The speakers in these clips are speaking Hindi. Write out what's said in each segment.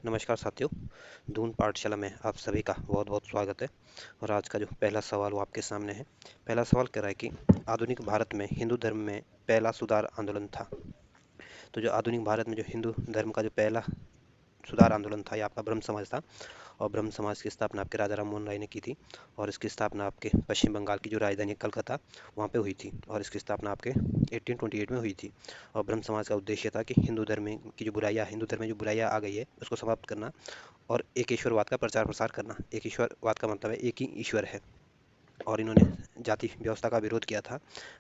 नमस्कार साथियों। दून पाठशाला में आप सभी का बहुत बहुत स्वागत है। और आज का जो पहला सवाल वो आपके सामने है। पहला सवाल कह रहा है कि आधुनिक भारत में हिंदू धर्म में पहला सुधार आंदोलन था। तो जो आधुनिक भारत में जो हिंदू धर्म का जो पहला सुधार आंदोलन था, ये आपका ब्रह्म समाज था। और ब्रह्म समाज की स्थापना आपके राजा राम मोहन राय ने की थी। और इसकी स्थापना आपके पश्चिम बंगाल की जो राजधानी है कलकत्ता, वहाँ पे हुई थी। और इसकी स्थापना आपके 1828 में हुई थी। और ब्रह्म समाज का उद्देश्य था कि हिंदू धर्म में जो बुराइयाँ आ गई है उसको समाप्त करना और एक ईश्वरवाद का प्रचार प्रसार करना। एक ईश्वरवाद का मतलब है एक ही ईश्वर है। और इन्होंने जाति व्यवस्था का विरोध किया था,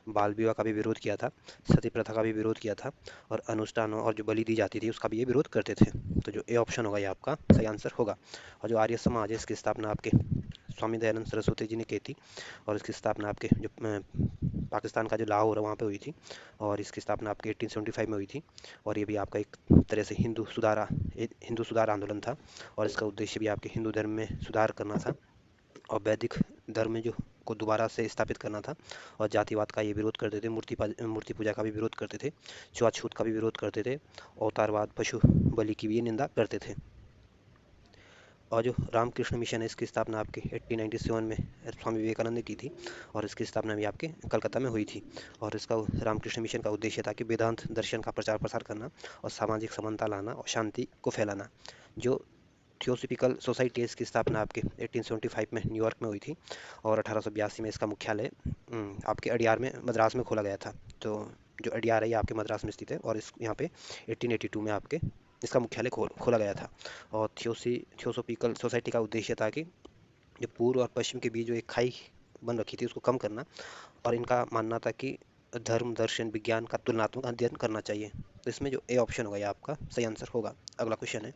बाल विवाह का भी विरोध किया था, सती प्रथा का भी विरोध किया था, और अनुष्ठानों और जो बलि दी जाती थी उसका भी ये विरोध करते थे। तो जो ए ऑप्शन होगा ये आपका सही आंसर होगा। और जो आर्य समाज है इसकी स्थापना आपके स्वामी दयानंद सरस्वती जी ने की थी। और इसकी स्थापना आपके जो पाकिस्तान का जो लाहौर है वहाँ पे हुई थी। और इसकी स्थापना आपके 1875 में हुई थी। और ये भी आपका एक तरह से हिंदू सुधार आंदोलन था। और इसका उद्देश्य भी आपके हिंदू धर्म में सुधार करना था और वैदिक धर्म में जो को दोबारा से स्थापित करना था। और जातिवाद का ये विरोध करते थे, मूर्ति पूजा का भी विरोध करते थे, छुआछूत का भी विरोध करते थे, अवतारवाद, पशु बलि की भी ये निंदा करते थे। और जो रामकृष्ण मिशन है इसकी स्थापना आपके 1897 में स्वामी विवेकानंद ने की थी। और इसकी स्थापना भी आपके कलकत्ता में हुई थी। और इसका रामकृष्ण मिशन का उद्देश्य था कि वेदांत दर्शन का प्रचार प्रसार करना और सामाजिक समानता लाना और शांति को फैलाना। जो थियोसॉफिकल सोसाइटी की स्थापना आपके 1875 में न्यूयॉर्क में हुई थी। और 1882 में इसका मुख्यालय आपके अडियार में मद्रास में खोला गया था। तो जो अडियार है ये आपके मद्रास में स्थित है। और इस यहाँ पे 1882 में आपके इसका मुख्यालय खोला गया था। और थियोसॉफिकल सोसाइटी का उद्देश्य था कि जो पूर्व और पश्चिम के बीच जो एक खाई बन रखी थी उसको कम करना। और इनका मानना था कि धर्म दर्शन विज्ञान का तुलनात्मक अध्ययन करना चाहिए। तो इसमें जो ए ऑप्शन होगा ये आपका सही आंसर होगा। अगला क्वेश्चन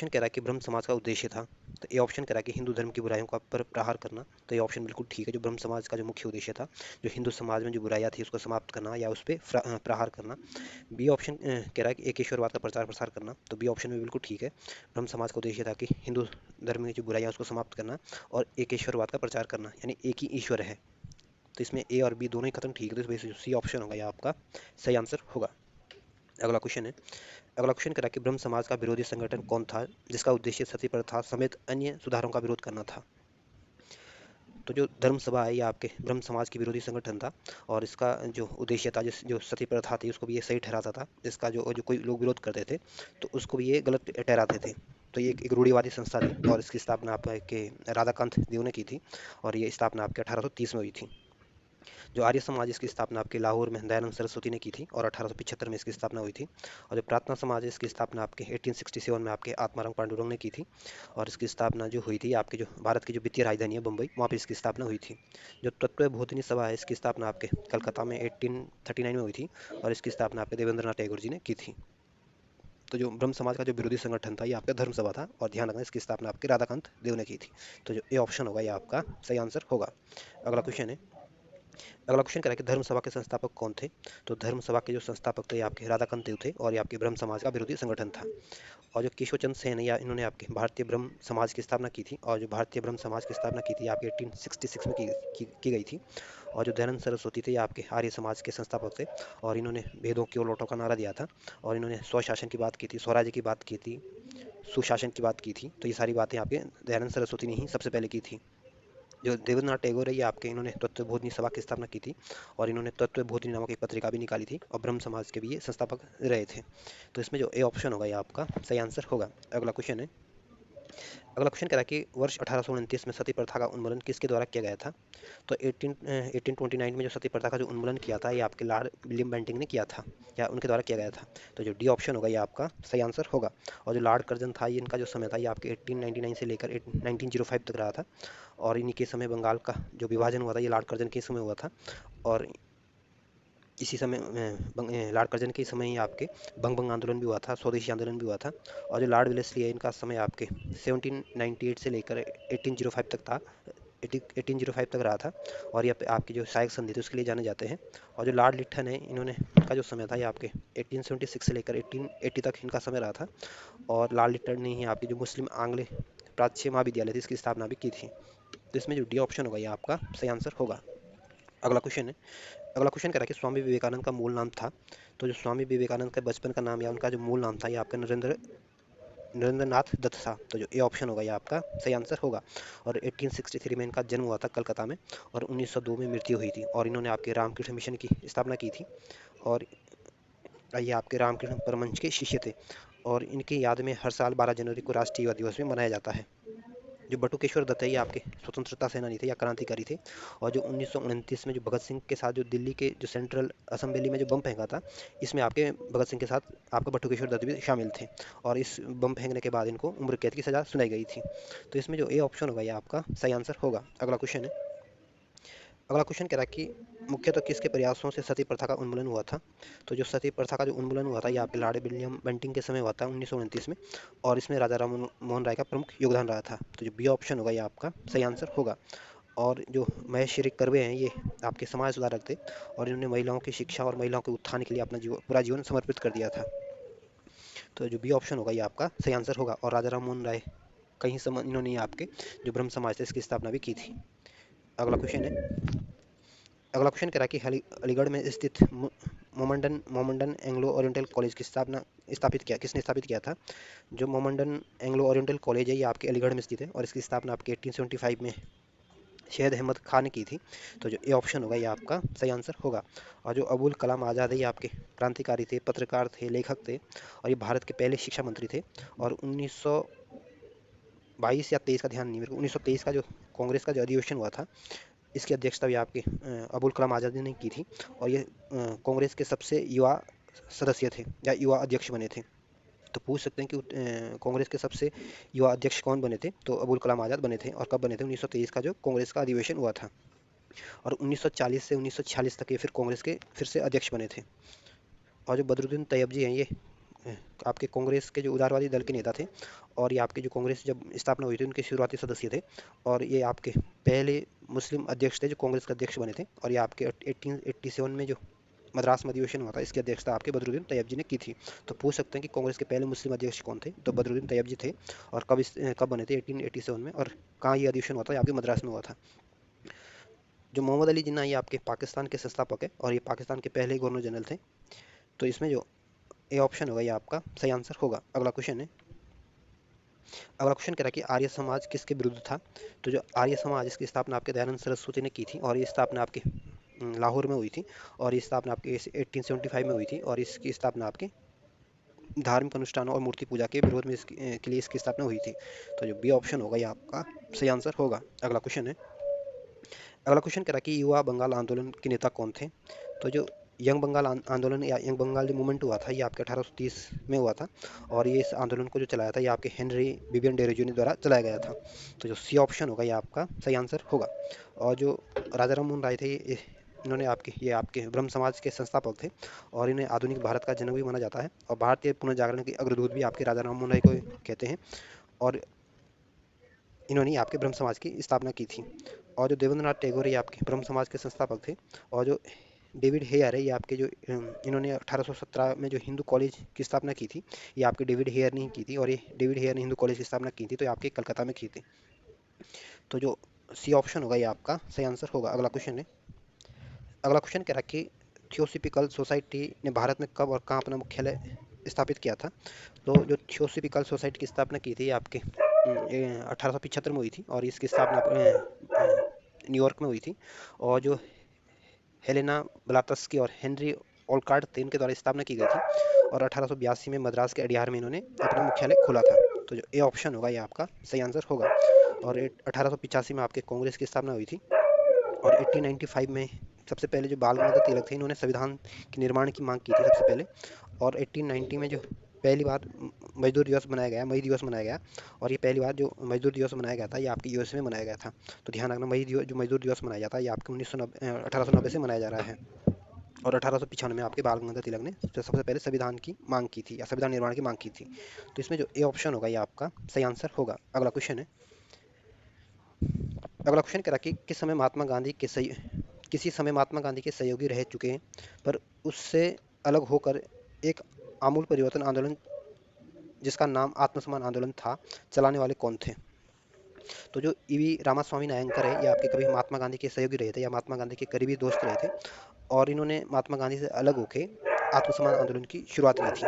कह रहा है कि ब्रह्म समाज का उद्देश्य था। तो ये ऑप्शन कह रहा है कि हिंदू धर्म की बुराइयों का पर प्रहार करना। तो ये ऑप्शन बिल्कुल ठीक है। जो ब्रह्म समाज का जो मुख्य उद्देश्य था, जो हिंदू समाज में जो बुराइयां थी उसको समाप्त करना या उस पर प्रहार करना। बी ऑप्शन कह रहा है कि एक ईश्वरवाद का प्रचार प्रसार करना। तो बी ऑप्शन में बिल्कुल ठीक है। ब्रह्म समाज का उद्देश्य था कि हिंदू धर्म में जो बुराइयां उसको समाप्त करना और एक ईश्वरवाद का प्रचार करना, यानी एक ही ईश्वर है। तो इसमें ए और बी दोनों ही खत्म ठीक है। तो इस वजह से सी ऑप्शन होगा या आपका सही आंसर होगा। अगला क्वेश्चन है अगला क्वेश्चन करा कि ब्रह्म समाज का विरोधी संगठन कौन था जिसका उद्देश्य सती प्रथा समेत अन्य सुधारों का विरोध करना था। तो जो धर्म सभा है ये आपके ब्रह्म समाज की विरोधी संगठन था। और इसका जो उद्देश्य था, जिस जो सती प्रथा थी उसको भी ये सही ठहराता था। इसका जो जो कोई लोग विरोध करते थे तो उसको भी ये गलत ठहराते थे। तो ये एक रूढ़िवादी संस्था थी। और इसकी स्थापना आपके राधाकांत देव ने की थी। और ये स्थापना आपके 1830 में हुई थी। जो आर्य समाज इसकी स्थापना आपके लाहौर में दयानंद सरस्वती ने की थी और 1875 में इसकी स्थापना हुई थी। और जो प्रार्थना समाज है इसकी स्थापना आपके 1867 में आपके आत्माराम पांडुरंग ने की थी। और इसकी स्थापना जो हुई थी आपके जो भारत की जो वित्तीय राजधानी है बम्बई, वहाँ पे इसकी स्थापना हुई थी। जो तत्व बोधिनी सभा है इसकी स्थापना आपके कलकत्ता में 1839 में हुई थी। और इसकी स्थापना आपके देवेंद्र नाथ टैगोर जी ने की थी। तो जो ब्रह्म समाज का जो विरोधी संगठन था ये आपका धर्म सभा था। और ध्यान रखना इसकी स्थापना आपके राधाकांत देव ने की थी। तो जो ए ऑप्शन होगा ये आपका सही आंसर होगा। अगला क्वेश्चन है अगला क्वेश्चन करा कि धर्म सभा के संस्थापक कौन थे। तो धर्म सभा के जो संस्थापक थे आपके राधाकांत देव थे। और ये आपके ब्रह्म समाज का विरोधी संगठन था। और जो केशव चंद्र सेन है या इन्होंने आपके भारतीय ब्रह्म समाज की स्थापना की थी। और जो भारतीय ब्रह्म समाज की स्थापना की थी आपके 1866 में की गई थी। और जो दयानंद सरस्वती थे ये आपके आर्य समाज के संस्थापक थे। और इन्होंने भेदों की ओर लौटों का नारा दिया था। और इन्होंने स्वशासन की बात की थी, स्वराज्य की बात की थी, सुशासन की बात की थी। तो ये सारी बातें आपके दयानंद सरस्वती ने ही सबसे पहले की थी। जो देवेंद्रनाथ टैगोर है ये आपके इन्होंने तत्वबोधिनी सभा की स्थापना की थी। और इन्होंने तत्वबोधिनी नामक एक पत्रिका भी निकाली थी। और ब्रह्म समाज के भी ये संस्थापक रहे थे। तो इसमें जो ए ऑप्शन होगा ये आपका सही आंसर होगा। अगला क्वेश्चन कह रहा है कि वर्ष 1829 में सती प्रथा का उन्मूलन किसके द्वारा किया गया था। तो 1829 में जो सती प्रथा का जो उन्मूलन किया था ये आपके लॉर्ड विलियम बेंटिंक ने किया था, या उनके द्वारा किया गया था। तो जो डी ऑप्शन होगा ये आपका सही आंसर होगा। और जो लॉर्ड कर्जन था ये इनका जो समय था ये आपके 1899 से लेकर 1905 तक रहा था। और इन्हीं के समय बंगाल का जो विभाजन हुआ था ये लॉर्ड कर्जन के समय हुआ था। और इसी समय लॉर्ड कर्जन के समय ही आपके बंग बंग आंदोलन भी हुआ था, स्वदेशी आंदोलन भी हुआ था। और जो लॉर्ड वेलेस्ली है इनका समय आपके 1798 से लेकर 1805 तक था, 1805 तक रहा था। और ये आपकी जो सहायक संधि थी उसके लिए जाने जाते हैं। और जो लॉर्ड लिट्टन है इन्होंने इनका जो समय था ये आपके 1876 से लेकर 1880 तक इनका समय रहा था। और लॉर्ड लिट्टन ने ही आपकी जो मुस्लिम आंग्ल प्राच्य महाविद्यालय थी इसकी स्थापना भी की थी। तो इसमें जो डी ऑप्शन होगा ये आपका सही आंसर होगा। अगला क्वेश्चन है अगला क्वेश्चन कह रहा है कि स्वामी विवेकानंद का मूल नाम था। तो जो स्वामी विवेकानंद का बचपन का नाम या उनका जो मूल नाम था ये आपका नरेंद्र नाथ दत्त था। तो जो ए ऑप्शन होगा ये आपका सही आंसर होगा। और 1863 में इनका जन्म हुआ था कलकत्ता में, और 1902 में मृत्यु हुई थी। और इन्होंने आपके रामकृष्ण मिशन की स्थापना की थी, और ये आपके रामकृष्ण परमहंस के शिष्य थे। और इनकी याद में हर साल 12 जनवरी को राष्ट्रीय युवा दिवस में मनाया जाता है। जो बटुकेश्वर दत्त है ये आपके स्वतंत्रता सेनानी थे या क्रांतिकारी थे। और जो 1929 में जो भगत सिंह के साथ जो दिल्ली के जो सेंट्रल असेंबली में जो बम फेंका था, इसमें आपके भगत सिंह के साथ आपका बटुकेश्वर दत्त भी शामिल थे। और इस बम फेंकने के बाद इनको उम्र कैद की सजा सुनाई गई थी। तो इसमें जो ए ऑप्शन होगा ये आपका सही आंसर होगा। अगला क्वेश्चन है। अगला क्वेश्चन कह रहा है कि मुख्यतः किसके प्रयासों से सती प्रथा का उन्मूलन हुआ था। तो जो सती प्रथा का जो उन्मूलन हुआ था ये आपके लॉर्ड विलियम बेंटिंक के समय हुआ था 1929 में। और इसमें राजा राम मोहन राय का प्रमुख योगदान रहा था। तो जो बी ऑप्शन होगा ये आपका सही आंसर होगा। और जो महेश श्री कर्वे हैं ये आपके समाज सुधारक थे, और इन्होंने महिलाओं की शिक्षा और महिलाओं के उत्थान के लिए अपना पूरा जीवन समर्पित कर दिया था। तो जो बी ऑप्शन होगा ये आपका सही आंसर होगा। और राजा राम मोहन राय कहीं समय इन्होंने आपके जो ब्रह्म समाज थे इसकी स्थापना भी की थी। अगला क्वेश्चन है। अगला क्वेश्चन कह रहा है कि अलीगढ़ में स्थित मोमंडन मोमंडन एंग्लो ओरिएंटल कॉलेज की स्थापना स्थापित किया किसने स्थापित किया था। जो मोमंडन एंग्लो ओरिएंटल कॉलेज है ये आपके अलीगढ़ में स्थित है, और इसकी स्थापना आपके 1875 में शहीद अहमद खान ने की थी। तो जो ए ऑप्शन होगा ये आपका सही आंसर होगा। और जो अबुल कलाम आज़ाद है ये आपके क्रांतिकारी थे, पत्रकार थे, लेखक थे, और ये भारत के पहले शिक्षा मंत्री थे। और 1922 या 23 का ध्यान नहीं मेरे को, 1923 का जो कांग्रेस का जो अधिवेशन हुआ था इसकी अध्यक्षता भी आपके अबुल कलाम आज़ाद ने की थी। और ये कांग्रेस के सबसे युवा सदस्य थे या युवा अध्यक्ष बने थे। तो पूछ सकते हैं कि कांग्रेस के सबसे युवा अध्यक्ष कौन बने थे। तो अबुल कलाम आज़ाद बने थे। और कब बने थे, 1923 का जो कांग्रेस का अधिवेशन हुआ था। और 1940 से 1946 तक ये फिर कांग्रेस के फिर से अध्यक्ष बने थे। और जो बदरुद्दीन तैयब जी हैं ये अ, आपके कांग्रेस के जो उदारवादी दल के नेता थे। और ये आपके जो कांग्रेस जब स्थापना हुई थी उनके शुरुआती सदस्य थे। और ये आपके पहले मुस्लिम अध्यक्ष थे जो कांग्रेस के अध्यक्ष बने थे। और ये आपके 1887 में जो मद्रास में अधिवेशन हुआ था इसकी अध्यक्षता आपके बदरुद्दीन तैयब जी ने की थी। तो पूछ सकते हैं कि कांग्रेस के पहले मुस्लिम अध्यक्ष कौन थे। तो बदरुद्दीन तैयब जी थे। और कब बने थे, 1887 में। और कहाँ ये अधिवेशन हुआ था, ये आपके मद्रास में हुआ था। जो मोहम्मद अली जिन्ना ये आपके पाकिस्तान के संस्थापक है, और ये पाकिस्तान के पहले गवर्नर जनरल थे। तो इसमें जो ए ऑप्शन होगा ये आपका सही आंसर होगा। अगला क्वेश्चन है। अगला क्वेश्चन कह रहा है कि आर्य समाज किसके विरुद्ध था। तो जो आर्य समाज इसकी स्थापना आपके दयानंद सरस्वती ने की थी, और ये स्थापना आपके लाहौर में हुई थी। और ये स्थापना आपके 1875 में हुई थी। और इसकी स्थापना आपके धार्मिक अनुष्ठानों और मूर्ति पूजा के विरोध में के लिए इसकी स्थापना हुई थी। तो जो बी ऑप्शन होगा ये आपका सही आंसर होगा। अगला क्वेश्चन है। अगला क्वेश्चन कह रहा है कि युवा बंगाल आंदोलन के नेता कौन थे। तो जो यंग बंगाल आंदोलन या यंग बंगाल जो मूवमेंट हुआ था ये आपके 1830 में हुआ था। और ये इस आंदोलन को जो चलाया था ये आपके हेनरी बिबियन डेरोजियो द्वारा चलाया गया था। तो जो सी ऑप्शन होगा ये आपका सही आंसर होगा। और जो राजा राम मोहन राय थे इन्होंने आपके ब्रह्म समाज के संस्थापक थे। और इन्हें आधुनिक भारत का जनक भी माना जाता है। और भारतीय पुनर्जागरण के अग्रदूत भी आपके राजा राम मोहन राय को कहते हैं। और इन्होंने आपके ब्रह्म समाज की स्थापना की थी। और जो देवेंद्रनाथ टैगोर ये आपके ब्रह्म समाज के संस्थापक थे। और जो डेविड हेयर है ये आपके जो इन्होंने 1817 में जो हिंदू कॉलेज की स्थापना की थी ये आपके डेविड हेयर ने ही की थी। और ये डेविड हेयर ने हिंदू कॉलेज की स्थापना की थी तो ये आपके कलकत्ता में की थी। तो जो सी ऑप्शन होगा ये आपका सही आंसर होगा। अगला क्वेश्चन है। अगला क्वेश्चन कह रहा है कि थियोसॉफिकल सोसाइटी ने भारत में कब और कहाँ अपना मुख्यालय स्थापित किया था। तो जो थियोसॉफिकल सोसाइटी की स्थापना की थी ये आपके 1875 में हुई थी। और इसकी स्थापना न्यूयॉर्क में हुई थी। और जो हेलेना ब्लातस्की और हेनरी ओलकार्ट थे इनके द्वारा स्थापना की गई थी। और 1882 में मद्रास के अडियार में इन्होंने अपना मुख्यालय खोला था। तो जो ए ऑप्शन होगा ये आपका सही आंसर होगा। और 1885 में आपके कांग्रेस की स्थापना हुई थी। और 1895 में सबसे पहले जो बाल गंगाधर तिलक थे इन्होंने संविधान के निर्माण की मांग की थी सबसे पहले। और 1890 में जो पहली बार मजदूर दिवस मनाया गया, मई दिवस मनाया गया। और ये पहली बार जो मजदूर दिवस मनाया गया था ये आपके यूएस में मनाया गया था। तो ध्यान रखना, मई दिवस जो मजदूर दिवस मनाया जाता है ये आपके 1890 से मनाया जा रहा है। और 1895 में आपके बाल गंगाधर तिलक ने सबसे पहले संविधान की मांग की थी या संविधान निर्माण की मांग की थी। तो इसमें जो ए ऑप्शन होगा ये आपका सही आंसर होगा। अगला क्वेश्चन है। अगला क्वेश्चन कह रहा कि किसी समय महात्मा गांधी के सहयोगी रह चुके हैं, पर उससे अलग होकर एक आमूल परिवर्तन आंदोलन जिसका नाम आत्मसम्मान आंदोलन था, चलाने वाले कौन थे। तो जो ईवी रामास्वामी नायंकर है ये आपके कभी महात्मा गांधी के सहयोगी रहे थे या महात्मा गांधी के करीबी दोस्त रहे थे। और इन्होंने महात्मा गांधी से अलग होकर आत्मसम्मान आंदोलन की शुरुआत की थी।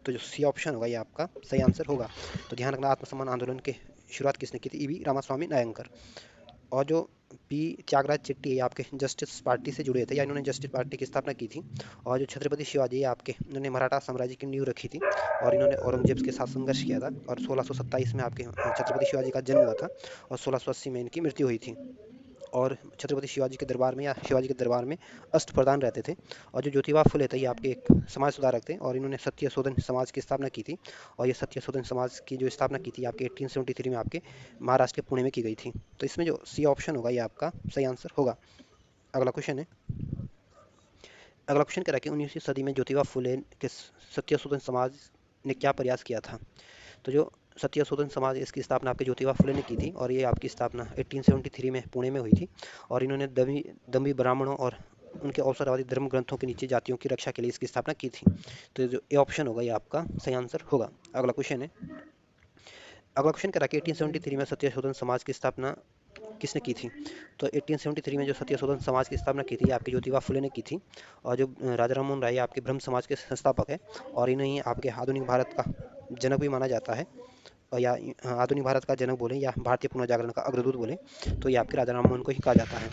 तो जो सी ऑप्शन होगा ये आपका सही आंसर होगा। तो ध्यान रखना, आत्मसम्मान आंदोलन की शुरुआत किसने की थी? ईवी रामास्वामी नायंगर। और जो पी त्यागराज चिट्टी है आपके जस्टिस पार्टी से जुड़े थे, या इन्होंने जस्टिस पार्टी की स्थापना की थी। और जो छत्रपति शिवाजी है आपके, इन्होंने मराठा साम्राज्य की नींव रखी थी और इन्होंने औरंगजेब के साथ संघर्ष किया था। और 1627 में आपके छत्रपति शिवाजी का जन्म हुआ था और 1680 में इनकी मृत्यु हुई थी। और छत्रपति शिवाजी के दरबार में, या शिवाजी के दरबार में अष्ट प्रधान रहते थे। और जो ज्योतिबा फुले थे ये आपके एक समाज सुधारक थे और इन्होंने सत्य शोधन समाज की स्थापना की थी। और ये सत्य शोधन समाज की जो स्थापना की थी आपके 1873 में आपके महाराष्ट्र के पुणे में की गई थी। तो इसमें जो सी ऑप्शन होगा ये आपका सही आंसर होगा। अगला क्वेश्चन है, अगला क्वेश्चन कह रहा है कि 19वीं सदी में ज्योतिबा फुले के सत्य शोधन समाज ने क्या प्रयास किया था? तो जो सत्य शोधन समाज, इसकी स्थापना आपके ज्योतिबा फुले ने की थी और ये आपकी स्थापना 1873 में पुणे में हुई थी। और इन्होंने दमी दमी ब्राह्मणों और उनके अवसरवादी धर्म ग्रंथों के नीचे जातियों की रक्षा के लिए इसकी स्थापना की थी। तो जो ए ऑप्शन होगा ये आपका सही आंसर होगा। अगला क्वेश्चन है, अगला क्वेश्चन करा कि 1873 में सत्य शोधन समाज की स्थापना किसने की थी? तो 1873 में जो सत्य शोधन समाज की स्थापना की थी आपके ज्योतिबा फुले ने की थी। और जो राजा राममोहन राय आपके ब्रह्म समाज के संस्थापक है और इन्हें ही आपके आधुनिक भारत का जनक भी माना जाता है। और या आधुनिक भारत का जनक बोले या भारतीय पुनर्जागरण का अग्रदूत बोले, तो ये आपके राजा राममोहन को ही कहा जाता है।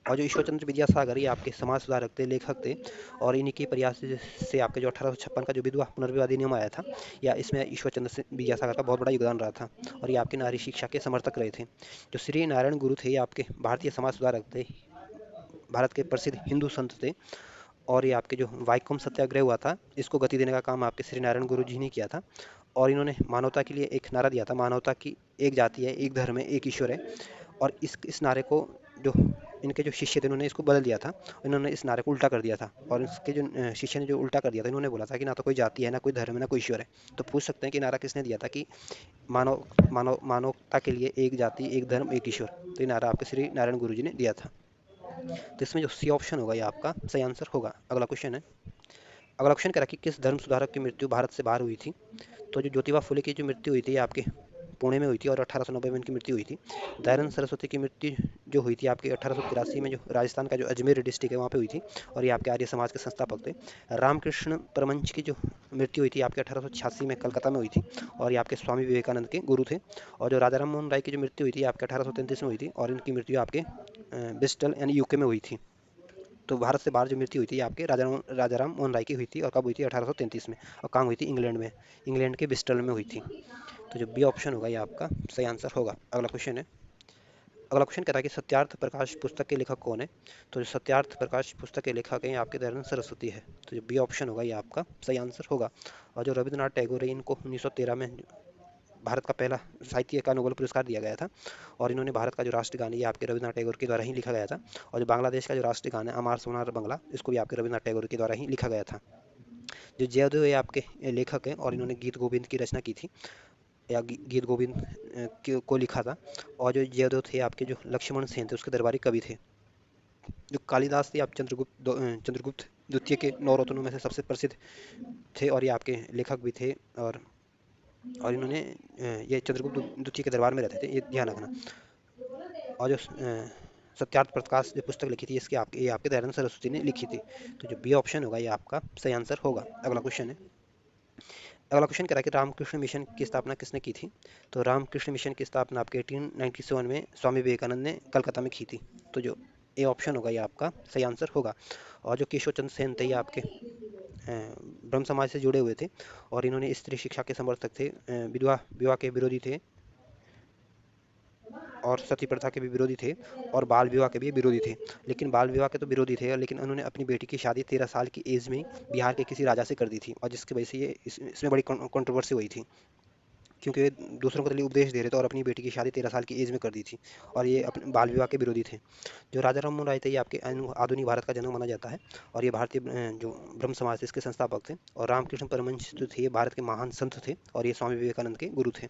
और जो ईश्वर चंद्र विद्यासागर ये आपके समाज सुधारक थे, लेखक थे। और इन्हीं के प्रयास से आपके जो 1856 का जो विधवा पुनर्विवाह अधिनियम आया था, या इसमें ईश्वर चंद्र विद्यासागर का बहुत बड़ा योगदान रहा था। और ये आपके नारी शिक्षा के समर्थक रहे थे। जो श्री नारायण गुरु थे ये आपके भारतीय समाज सुधारक थे, भारत के प्रसिद्ध हिंदू संत थे। और ये आपके जो वाइकोम सत्याग्रह हुआ था, इसको गति देने का काम आपके श्री नारायण गुरु जी ने किया था। और इन्होंने मानवता के लिए एक नारा दिया था, मानवता की एक जाति है, एक धर्म है, एक ईश्वर है। और इस नारे को जो इनके जो शिष्य थे उन्होंने इसको बदल दिया था। इन्होंने इस नारे को उल्टा कर दिया था और इसके जो शिष्य ने जो उल्टा कर दिया था, इन्होंने बोला था कि ना तो कोई जाति है, ना कोई धर्म है, ना कोई ईश्वर है। तो पूछ सकते हैं कि नारा किसने दिया था कि मानवता के लिए एक जाति, एक धर्म, एक ईश्वर। तो ये नारा आपके श्री नारायण गुरु जी ने दिया था। तो इसमें जो सी ऑप्शन होगा ये आपका सही आंसर होगा। अगला क्वेश्चन है, अगला क्वेश्चन कह रहा है कि किस धर्म सुधारक की मृत्यु भारत से बाहर हुई थी? तो जो ज्योतिबा फुले की जो मृत्यु हुई थी आपके पुणे में हुई थी और 1890 में इनकी मृत्यु हुई थी। दयानंद सरस्वती की मृत्यु जो हुई थी आपके 1883 में, जो राजस्थान का जो अजमेर डिस्ट्रिक्ट है वहाँ पे हुई थी। और ये आपके आर्य समाज के संस्थापक थे। रामकृष्ण परमहंस की जो मृत्यु हुई थी आपके 1886 में कलकत्ता में हुई थी और ये आपके स्वामी विवेकानंद के गुरु थे। और जो राजा राम मोहन राय की जो मृत्यु हुई थी आपके 1833 में हुई थी और इनकी मृत्यु आपके ब्रिस्टल यानी यूके में हुई थी। तो भारत से बाहर जो मृत्यु हुई थी आपके राजा राम मोहन राय की हुई थी और कब हुई थी? 1833 में। और कहाँ हुई थी? इंग्लैंड में, इंग्लैंड के ब्रिस्टल में हुई थी। तो जो बी ऑप्शन होगा ये आपका सही आंसर होगा। अगला क्वेश्चन है, अगला क्वेश्चन कह रहा है कि सत्यार्थ प्रकाश पुस्तक के लेखक कौन है? तो जो सत्यार्थ प्रकाश पुस्तक के लेखक हैं आपके दयानंद सरस्वती है। तो जो बी ऑप्शन होगा ये आपका सही आंसर होगा। और जो रविन्द्रनाथ टैगोर है, इनको 1913 में भारत का पहला साहित्य का नोबेल पुरस्कार दिया गया था। और इन्होंने भारत का जो राष्ट्रगान है ये आपके रविन्द्रनाथ टैगोर के द्वारा ही लिखा गया था। और जो बांग्लादेश का जो राष्ट्रगान है अमार सोनार बंगला, इसको भी आपके रविन्द्रनाथ टैगोर के द्वारा ही लिखा गया था। जो जयदेव ये आपके लेखक हैं और इन्होंने गीत गोविंद की रचना की थी, या गीत गोविंद को लिखा था। और जो जयदेव थे आपके जो लक्ष्मण सेन थे उसके दरबारी कवि थे। जो कालिदास थे आप चंद्रगुप्त द्वितीय के नौ रत्नों में से सबसे प्रसिद्ध थे और ये आपके लेखक भी थे। और इन्होंने ये चंद्रगुप्त द्वितीय के दरबार में रहते थे, ये ध्यान रखना। और जो सत्यार्थ प्रकाश जो पुस्तक लिखी थी इसकी आपके ये आपके दयानंद सरस्वती ने लिखी थी। तो जो बी ऑप्शन होगा ये आपका सही आंसर होगा। अगला क्वेश्चन है, अगला क्वेश्चन कह रहा है कि रामकृष्ण मिशन की स्थापना किसने की थी? तो रामकृष्ण मिशन की स्थापना आपके 1897 में स्वामी विवेकानंद ने कलकत्ता में की थी। तो जो ए ऑप्शन होगा ये आपका सही आंसर होगा। और जो केशव चंद्र सेन थे ये आपके ब्रह्म समाज से जुड़े हुए थे और इन्होंने स्त्री शिक्षा के समर्थक थे, विधवा विवाह के विरोधी थे और सती प्रथा के भी विरोधी थे और बाल विवाह के भी विरोधी थे। लेकिन बाल विवाह के तो विरोधी थे, लेकिन उन्होंने अपनी बेटी की शादी 13 साल की एज में बिहार के किसी राजा से कर दी थी और जिसकी वजह से ये इसमें बड़ी कंट्रोवर्सी हुई थी, क्योंकि वे दूसरों को लिए उपदेश दे रहे थे और अपनी बेटी की शादी 13 साल की एज में कर दी थी। और ये अपने बाल विवाह के विरोधी थे। जो राजा राममोहन राय थे ये आपके आधुनिक भारत का जनक माना जाता है। और ये भारतीय जो ब्रह्म समाज थे इसके संस्थापक थे। और रामकृष्ण परमहंस जो थे ये भारत के महान संत थे और ये स्वामी विवेकानंद के गुरु थे।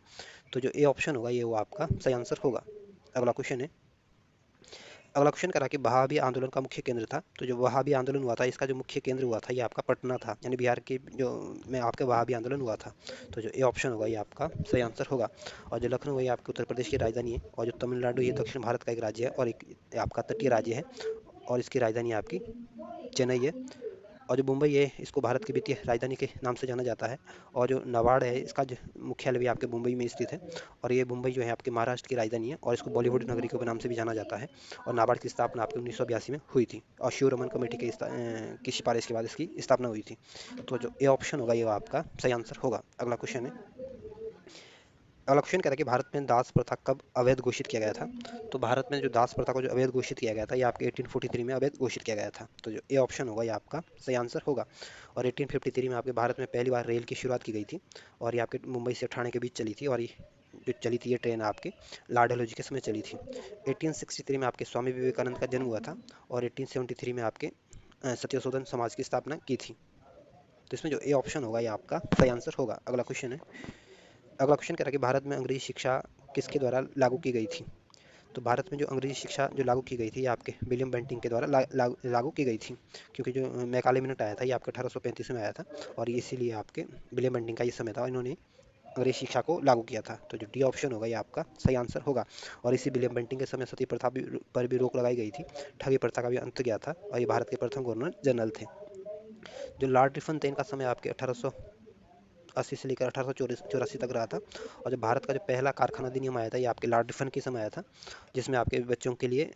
तो जो ए ऑप्शन होगा ये वो आपका सही आंसर होगा। अगला क्वेश्चन है, अगला क्वेश्चन करा कि वहाबी आंदोलन का मुख्य केंद्र था। तो जो वहाबी आंदोलन हुआ था इसका जो मुख्य केंद्र हुआ था ये आपका पटना था, यानी बिहार के जो में आपके वहाबी आंदोलन हुआ था। तो जो ए ऑप्शन होगा ये आपका सही आंसर होगा। और जो लखनऊ है ये आपके उत्तर प्रदेश की राजधानी है। और जो तमिलनाडु ये दक्षिण भारत का एक राज्य है और एक आपका तटीय राज्य है और इसकी राजधानी आपकी चेन्नई है। और जो मुंबई है इसको भारत की वित्तीय राजधानी के नाम से जाना जाता है। और जो नाबार्ड है इसका जो मुख्यालय भी आपके मुंबई में स्थित है। और ये मुंबई जो है आपके महाराष्ट्र की राजधानी है और इसको बॉलीवुड नगरी के नाम से भी जाना जाता है। और नाबार्ड की स्थापना आपके 1982 में हुई थी और शिवरमन कमेटी के की सिफारिश के बाद इसकी स्थापना हुई थी। तो जो ए ऑप्शन होगा ये आपका सही आंसर होगा। अगला क्वेश्चन है। अगला क्वेश्चन कह रहा है कि भारत में दास प्रथा कब अवैध घोषित किया गया था। तो भारत में जो दास प्रथा को जो अवैध घोषित किया गया था ये आपके 1843 में अवैध घोषित किया गया था। तो जो ए ऑप्शन होगा ये आपका सही आंसर होगा। और 1853 में आपके भारत में पहली बार रेल की शुरुआत की गई थी और ये आपके मुंबई से ठाणे के बीच चली थी। और ये जो चली थी ये ट्रेन आपके लॉर्ड डलहौजी के समय चली थी। 1863 में आपके स्वामी विवेकानंद का जन्म हुआ था और 1873 में आपके सत्यशोधन समाज की स्थापना की थी। तो इसमें जो ए ऑप्शन होगा ये आपका सही आंसर होगा। अगला क्वेश्चन है। अगला क्वेश्चन कह रहा है कि भारत में अंग्रेजी शिक्षा किसके द्वारा लागू की गई थी। तो भारत में जो अंग्रेजी शिक्षा जो लागू की गई थी ये आपके विलियम बेंटिंग के द्वारा लागू की गई थी। क्योंकि जो मैकाले मिनट आया था ये आपके 1835 में आया था और इसीलिए आपके विलियम बेंटिंग का ये समय था और इन्होंने अंग्रेजी शिक्षा को लागू किया था। तो जो डी ऑप्शन होगा ये आपका सही आंसर होगा। और इसी विलियम बेंटिंग के समय सती प्रथा पर भी रोक लगाई गई थी। ठगी प्रथा का भी अंत किया था और ये भारत के प्रथम गवर्नर जनरल थे। जो लॉर्ड रिफन थे इनका समय आपके 1880 से लेकर 1884 तक रहा था। और जब भारत का जो पहला कारखाना अधिनियम आया था ये आपके लॉर्ड रिफन के समय आया था, जिसमें आपके बच्चों के लिए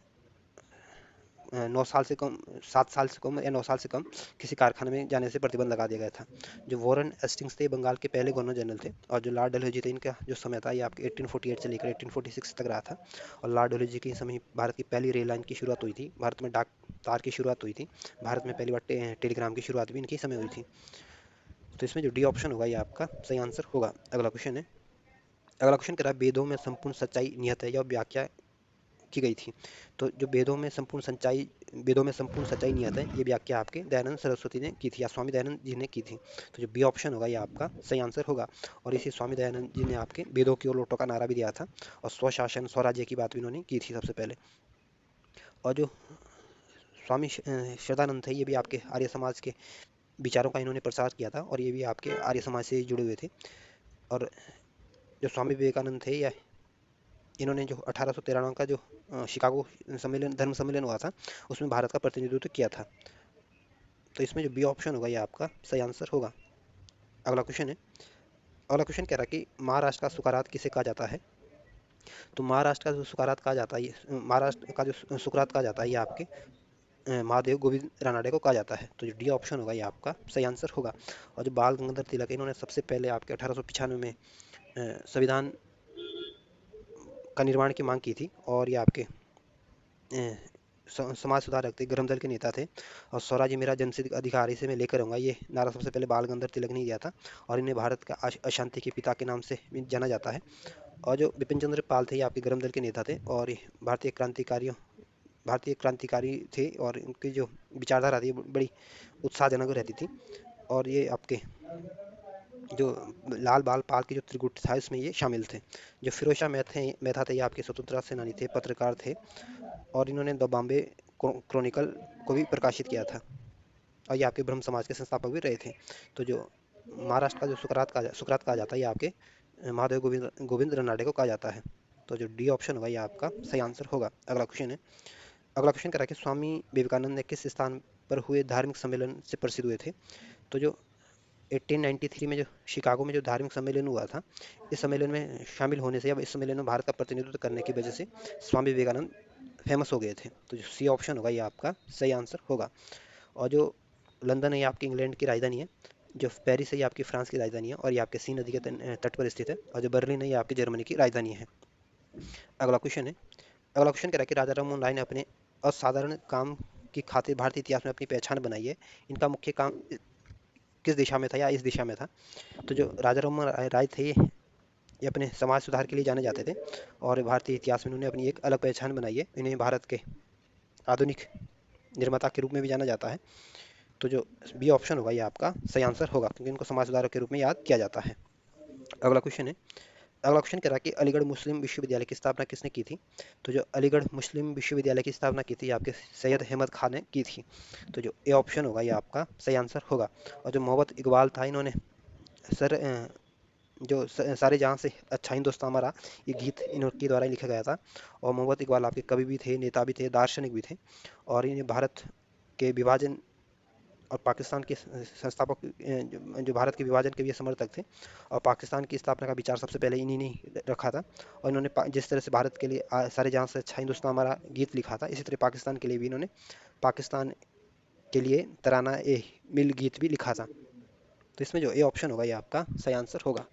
9 साल से कम, 7 साल से कम या 9 साल से कम किसी कारखाने में जाने से प्रतिबंध लगा दिया गया था। जो वॉरेन हेस्टिंग्स थे बंगाल के पहले गवर्नर जनरल थे। और जो लॉर्ड डलहौजी थे इनका जो समय था ये आपके 1848 से लेकर 1846 तक रहा था। और लॉर्ड डलहौजी के समय भारत की पहली रेल लाइन की शुरुआत हुई थी, भारत में डाक तार की शुरुआत हुई थी, भारत में पहली बार टेलीग्राम की शुरुआत भी इनके समय हुई थी। तो इसमें जो डी ऑप्शन होगा ये आपका सही आंसर होगा। अगला क्वेश्चन है। अगला क्वेश्चन कह रहा है वेदों में संपूर्ण सच्चाई नियत है या व्याख्या की गई थी। तो जो वेदों में संपूर्ण सच्चाई नियत है ये व्याख्या आपके दयानंद सरस्वती ने की थी या स्वामी दयानंद जी ने की थी। तो जो बी ऑप्शन होगा ये आपका सही आंसर होगा। और इसी स्वामी दयानंद जी ने आपके वेदों की ओर लौटो का नारा भी दिया था और स्वशासन स्वराज्य की बात भी इन्होंने की थी सबसे पहले। और जो स्वामी श्रद्धानंद थे ये भी आपके आर्य समाज के विचारों का इन्होंने प्रसार किया था और ये भी आपके आर्य समाज से जुड़े हुए थे। और जो स्वामी विवेकानंद थे या इन्होंने जो 1893 का जो शिकागो धर्म सम्मेलन हुआ था उसमें भारत का प्रतिनिधित्व किया था। तो इसमें जो बी ऑप्शन होगा ये आपका सही आंसर होगा। अगला क्वेश्चन है। अगला क्वेश्चन कह रहा है कि महाराष्ट्र का सुकारात किसे कहा जाता है। तो महाराष्ट्र का जो सुकारात कहा जाता है महाराष्ट्र का जो सुकरात कहा जाता है ये आपके महादेव गोविंद रानडे को कहा जाता है। तो जो डी ऑप्शन होगा ये आपका सही आंसर होगा। और जो बाल गंगाधर तिलक इन्होंने सबसे पहले आपके 1895 में संविधान का निर्माण की मांग की थी और ये आपके समाज सुधारक थे, गरम दल के नेता थे। और स्वराज्य मेरा जनसिद्ध अधिकार इसे मैं लेकर आऊंगा ये नारा सबसे पहले बाल गंगाधर तिलक ने दिया था। और इन्हें भारत का अशांति के पिता के नाम से भी जाना जाता है। और जो बिपिन चंद्र पाल थे ये आपके गरम दल के नेता थे और ये भारतीय क्रांतिकारी थे और इनकी जो विचारधारा थी बड़ी उत्साहजनक रहती थी। और ये आपके जो लाल बाल पाल के जो त्रिगुट था इसमें ये शामिल थे। जो फिरोज शाह मेहता थे ये आपके स्वतंत्रता सेनानी थे, पत्रकार थे और इन्होंने द बॉम्बे क्रॉनिकल को भी प्रकाशित किया था और ये आपके ब्रह्म समाज के संस्थापक भी रहे थे। तो जो महाराष्ट्र का जो सुकरात कहा जाता है ये आपके महादेव गोविंद रनाडे को कहा जाता है। तो जो डी ऑप्शन होगा ये आपका सही आंसर होगा। अगला क्वेश्चन है। अगला क्वेश्चन कह रहा है कि स्वामी विवेकानंद ने किस स्थान पर हुए धार्मिक सम्मेलन से प्रसिद्ध हुए थे। तो जो 1893 में जो शिकागो में जो धार्मिक सम्मेलन हुआ था इस सम्मेलन में शामिल होने से या इस सम्मेलन में भारत का प्रतिनिधित्व करने की वजह से स्वामी विवेकानंद फेमस हो गए थे। तो जो सी ऑप्शन होगा ये आपका सही आंसर होगा। और जो लंदन है ये आपकी इंग्लैंड की राजधानी है। जो पेरिस है ये आपकी फ्रांस की राजधानी है और ये आपके सी नदी के तट पर स्थित है। और जो बर्लिन है ये आपकी जर्मनी की राजधानी है। अगला क्वेश्चन है। अगला क्वेश्चन कह रहा है कि राजा राममोहन राय ने अपने असाधारण काम की खातिर भारतीय इतिहास में अपनी पहचान बनाई है। इनका मुख्य काम किस दिशा में था या इस दिशा में था। तो जो राजा राममोहन राय थे ये अपने समाज सुधार के लिए जाने जाते थे और भारतीय इतिहास में उन्होंने अपनी एक अलग पहचान बनाई है। इन्हें भारत के आधुनिक निर्माता के रूप में भी जाना जाता है। तो जो बी ऑप्शन होगा ये आपका सही आंसर होगा क्योंकि इनको समाज सुधारक के रूप में याद किया जाता है। अगला क्वेश्चन है। अगला क्वेश्चन कह रहा है कि अलीगढ़ मुस्लिम विश्वविद्यालय की स्थापना किसने की थी। तो जो अलीगढ़ मुस्लिम विश्वविद्यालय की स्थापना की थी आपके सैयद अहमद खान ने की थी। तो जो ए ऑप्शन होगा ये आपका सही आंसर होगा। और जो मोहम्मद इकबाल था इन्होंने सर जो सारे जहाँ से अच्छा हिंदुस्तान हमारा ये गीत इनके द्वारा ही लिखा गया था। और मोहम्मद इकबाल आपके कवि भी थे, नेता भी थे, दार्शनिक भी थे। और इन्हें भारत के विभाजन और पाकिस्तान के संस्थापक जो भारत के विभाजन के भी समर्थक थे, और पाकिस्तान की स्थापना का विचार सबसे पहले इन्हीं ने रखा था। और इन्होंने जिस तरह से भारत के लिए सारे जहां से अच्छा हिंदुस्तान हमारा गीत लिखा था, इसी तरह पाकिस्तान के लिए भी इन्होंने पाकिस्तान के लिए तराना ए मिल गीत भी लिखा था। तो इसमें जो ए ऑप्शन होगा ये आपका सही आंसर होगा।